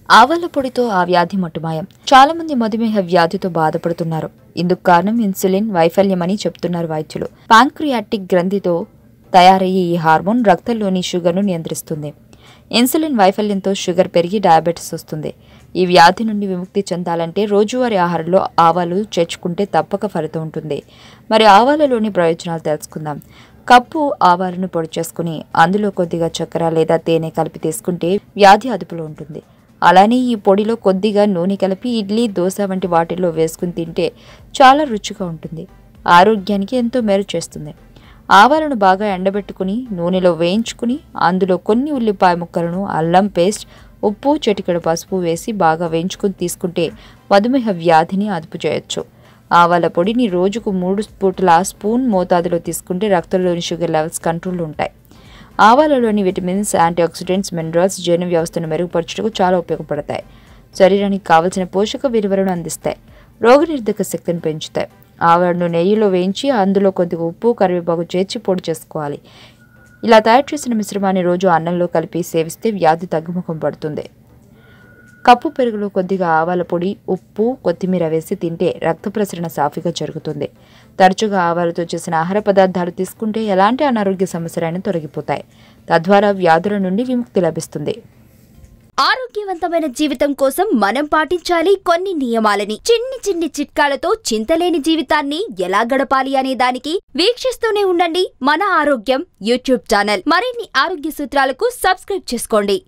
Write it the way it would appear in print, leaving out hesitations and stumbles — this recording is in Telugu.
ఆవాల పొడితో ఆ వ్యాధి మట్టుమాయం. చాలా మంది మధుమేహ వ్యాధితో బాధపడుతున్నారు. ఇందుకు కారణం ఇన్సులిన్ వైఫల్యమని చెప్తున్నారు వైద్యులు. పాంక్రియాటిక్ గ్రంథితో తయారయ్యే ఈ హార్మోన్ రక్తంలోని షుగర్ను నియంత్రిస్తుంది. ఇన్సులిన్ వైఫల్యంతో షుగర్ పెరిగి డయాబెటిస్ వస్తుంది. ఈ వ్యాధి నుండి విముక్తి చెందాలంటే రోజువారీ ఆహారంలో ఆవాలు చేర్చుకుంటే తప్పక ఫలితం ఉంటుంది. మరి ఆవాలలోని ప్రయోజనాలు తెలుసుకుందాం. కప్పు ఆవాలను పొడి చేసుకుని అందులో కొద్దిగా చక్కెర లేదా తేనె కలిపి తీసుకుంటే వ్యాధి అదుపులో ఉంటుంది. అలానే ఈ పొడిలో కొద్దిగా నూనె కలిపి ఇడ్లీ, దోశ వంటి వాటిల్లో వేసుకుని తింటే చాలా రుచిగా ఉంటుంది. ఆరోగ్యానికి ఎంతో మేలు చేస్తుంది. ఆవాలను బాగా ఎండబెట్టుకుని నూనెలో వేయించుకుని అందులో కొన్ని ఉల్లిపాయ ముక్కలను, అల్లం పేస్ట్, ఉప్పు, చిటికెడు పసుపు వేసి బాగా వేయించుకుని తీసుకుంటే మధుమేహ వ్యాధిని అదుపు చేయొచ్చు. ఆవాల పొడిని రోజుకు 3 పూటల స్పూన్ మోతాదులో తీసుకుంటే రక్తంలోని షుగర్ లెవెల్స్ కంట్రోల్లో ఉంటాయి. ఆవాలలోని విటమిన్స్, యాంటీఆక్సిడెంట్స్, మినరల్స్ జీర్ణ వ్యవస్థను మెరుగుపరచుటకు చాలా ఉపయోగపడతాయి. శరీరానికి కావలసిన పోషక విలువలను అందిస్తాయి. రోగనిరోధక శక్తిని పెంచుతాయి. ఆవాలను నెయ్యిలో వేయించి అందులో కొద్దిగా ఉప్పు, కరివేపాకు చేర్చి పొడి చేసుకోవాలి. ఇలా తయారు చేసిన మిశ్రమాన్ని రోజు అన్నంలో కలిపి సేవిస్తే వ్యాధి తగ్గుముఖం పడుతుంది. కప్పు పెరుగులో కొద్దిగా ఆవాల పొడి, ఉప్పు, కొత్తిమీర వేసి తింటే రక్త ప్రసరణ సాఫీగా జరుగుతుంది. తరచుగా ఆవాలతో చేసిన ఆహార పదార్థాలు తీసుకుంటే ఎలాంటి అనారోగ్య సమస్యలైనా తొలగిపోతాయి. తద్వారా వ్యాధుల నుండి విముక్తి లభిస్తుంది. ఆరోగ్యవంతమైన జీవితం కోసం మనం పాటించాలి కొన్ని నియమాలని. చిన్ని చిన్ని చిట్కాలతో చింతలేని జీవితాన్ని ఎలా గడపాలి అనే దానికి వీక్షిస్తూనే ఉండండి మన ఆరోగ్యం యూట్యూబ్ ఛానల్. మరిన్ని ఆరోగ్య సూత్రాలకు సబ్స్క్రైబ్ చేసుకోండి.